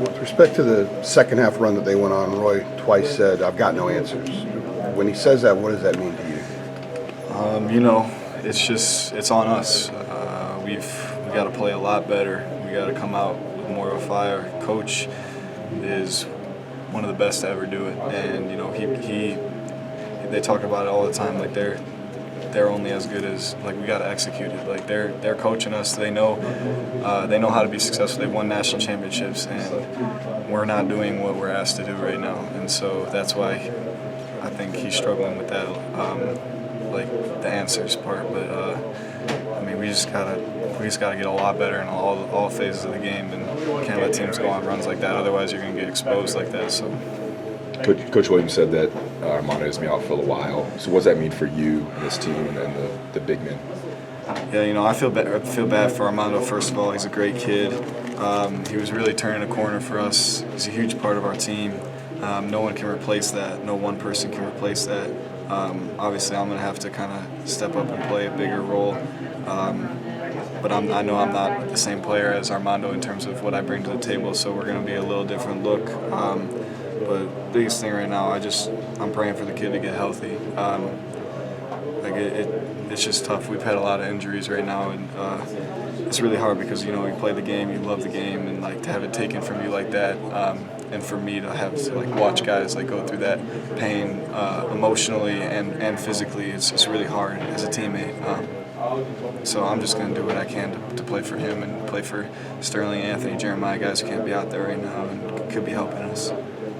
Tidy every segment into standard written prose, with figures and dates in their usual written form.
With respect to the second half run that they went on, Roy twice said, "I've got no answers." When he says that, what does that mean to you? It's on us. We got to play a lot better. We got to come out with more of a fire. Coach is one of the best to ever do it, and they talk about it all the time. Like they're only as good as we got to execute it. Like they're coaching us. They know how to be successful. They've won national championships, and we're not doing what we're asked to do right now. And so that's why I think he's struggling with that, the answers part. But we just gotta get a lot better in all phases of the game, and can't let teams go on runs like that. Otherwise, you're gonna get exposed like that. So. Coach Williams said that Armando is going to be out for a while. So what does that mean for you and this team and the big men? Yeah, I feel bad for Armando. First of all, he's a great kid. He was really turning a corner for us. He's a huge part of our team. No one can replace that. No one person can replace that. Obviously, I'm going to have to kind of step up and play a bigger role. But I know I'm not the same player as Armando in terms of what I bring to the table, so we're going to be a little different look. But biggest thing right now, I'm praying for the kid to get healthy. It's just tough. We've had a lot of injuries right now, and it's really hard because you play the game, you love the game, and to have it taken from you like that, and for me to have to watch guys go through that pain emotionally and physically, it's really hard as a teammate. So I'm just going to do what I can to play for him and play for Sterling, Anthony, Jeremiah, guys who can't be out there right now and could be helping us.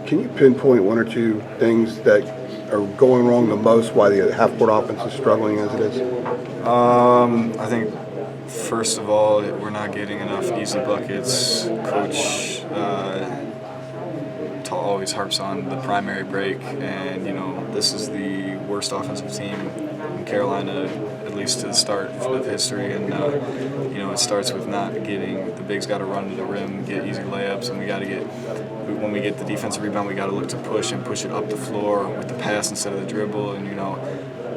Can you pinpoint one or two things that are going wrong the most, why the half-court offense is struggling as it is? I think, first of all, we're not getting enough easy buckets. Coach always harps on the primary break, and, this is the worst offensive team in Carolina, at least to the start of history, and, it starts with not getting – the bigs got to run to the rim, get easy layups, and we got to get – when we get the defensive rebound, we got to look to push it up the floor with the pass instead of the dribble, and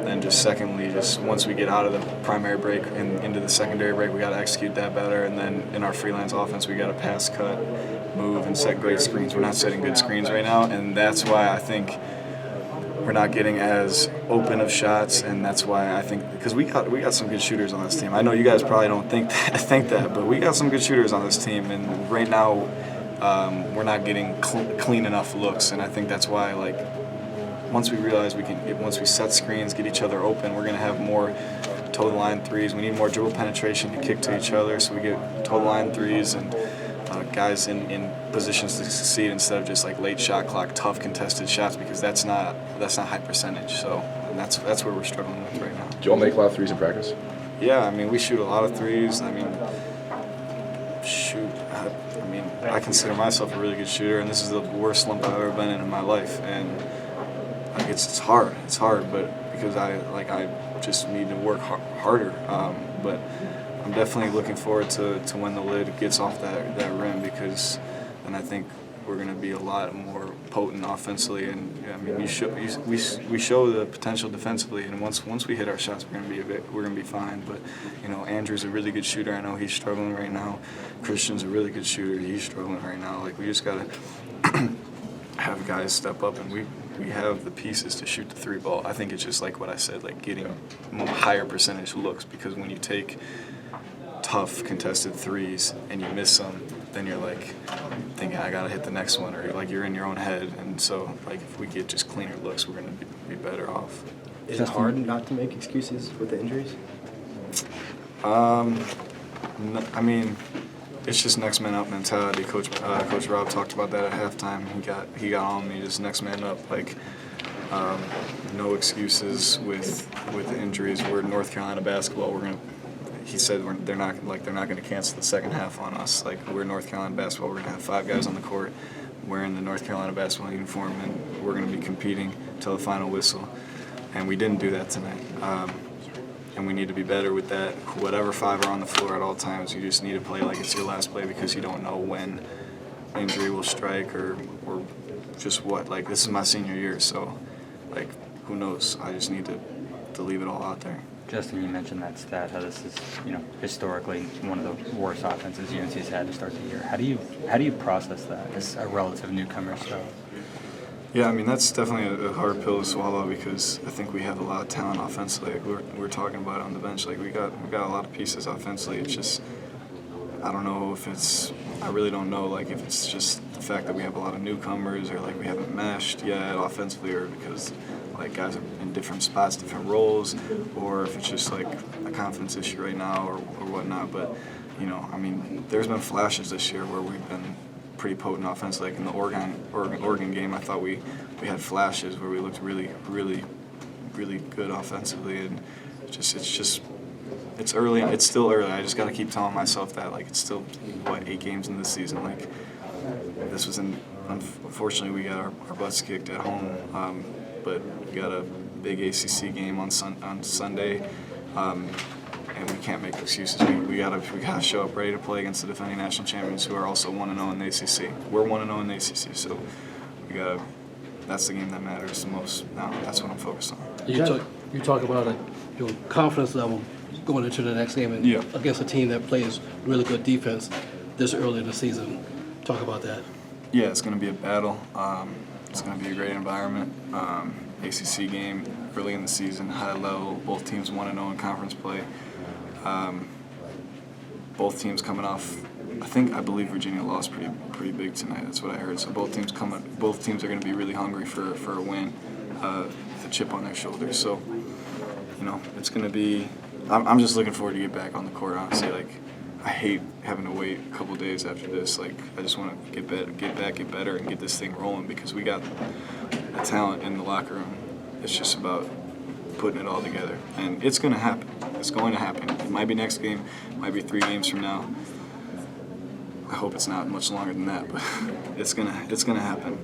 then just secondly, just once we get out of the primary break and into the secondary break, we got to execute that better, and then in our freelance offense, we got to pass, cut, move, and set great screens. We're not setting good screens right now, and that's why I think we're not getting as open of shots, and that's why I think because we got some good shooters on this team. I know you guys probably don't think that, but we got some good shooters on this team, and right now. We're not getting clean enough looks, and I think that's why, once we realize once we set screens, get each other open, we're going to have more toe the line threes. We need more dribble penetration to kick to each other, so we get toe the line threes and guys in positions to succeed instead of just late shot clock, tough contested shots, because that's not high percentage. So that's where we're struggling with right now. Do you all make a lot of threes in practice? Yeah, we shoot a lot of threes. I consider myself a really good shooter, and this is the worst slump I've ever been in my life. And it's hard. It's hard, but because I just need to work harder. But I'm definitely looking forward to when the lid gets off that rim, because then I think we're going to be a lot more potent offensively. And we show the potential defensively, and once we hit our shots, we're going to be fine. But Andrew's a really good shooter. I know he's struggling right now. Christian's a really good shooter. He's struggling right now. We just got to have guys step up, and we have the pieces to shoot the three ball. I think it's just what I said, getting higher percentage looks, because when you take tough contested threes and you miss them, then you're thinking I gotta hit the next one, or you're in your own head. And so if we get just cleaner looks, we're gonna be better off. Is it hard not to make excuses with the injuries? It's just next man up mentality. Coach Rob talked about that at halftime. He got on me, just next man up. No excuses with the injuries. We're North Carolina basketball. He said they're not going to cancel the second half on us. We're North Carolina basketball. We're going to have 5 guys on the court wearing the North Carolina basketball uniform, and we're going to be competing till the final whistle. And we didn't do that tonight. And we need to be better with that. Whatever 5 are on the floor at all times, you just need to play like it's your last play, because you don't know when injury will strike or just what. This is my senior year, so who knows? I just need to leave it all out there. Justin, you mentioned that stat, how this is, historically one of the worst offenses UNC's had to start the year. How do you process that as a relative newcomer? So, Yeah, I mean, that's definitely a hard pill to swallow because I think we have a lot of talent offensively. Like we're talking about on the bench. Like we got a lot of pieces offensively. It's just I don't know if it's I really don't know like if it's just the fact that we have a lot of newcomers or like we haven't meshed yet offensively or because like guys are in different spots, different roles, or if it's just like a confidence issue right now or whatnot. But I mean, there's been flashes this year where we've been pretty potent offense. Like in the Oregon game, I thought we had flashes where we looked really good offensively, and it's early. It's still early. I just got to keep telling myself that like it's still 8 games in the season. Like this was unfortunately we got our butts kicked at home, but we got a big ACC game on Sunday. And we can't make excuses. We gotta show up ready to play against the defending national champions, who are also 1-0 in the ACC. We're 1-0 in the ACC, so that's the game that matters the most. Now that's what I'm focused on. You talk about your confidence level going into the next game and against a team that plays really good defense this early in the season. Talk about that. Yeah, it's going to be a battle. It's going to be a great environment. ACC game early in the season, high level. Both teams 1-0 in conference play. Both teams coming off. I believe Virginia lost pretty big tonight. That's what I heard. So both teams are going to be really hungry for a win, with a chip on their shoulders. So it's going to be. I'm just looking forward to get back on the court. Honestly, like I hate having to wait a couple days after this. Like I just want to get better, and get this thing rolling because we got the talent in the locker room. It's just about putting it all together, and it's going to happen. It's going to happen. It might be next game, it might be 3 games from now. I hope it's not much longer than that, but it's gonna happen.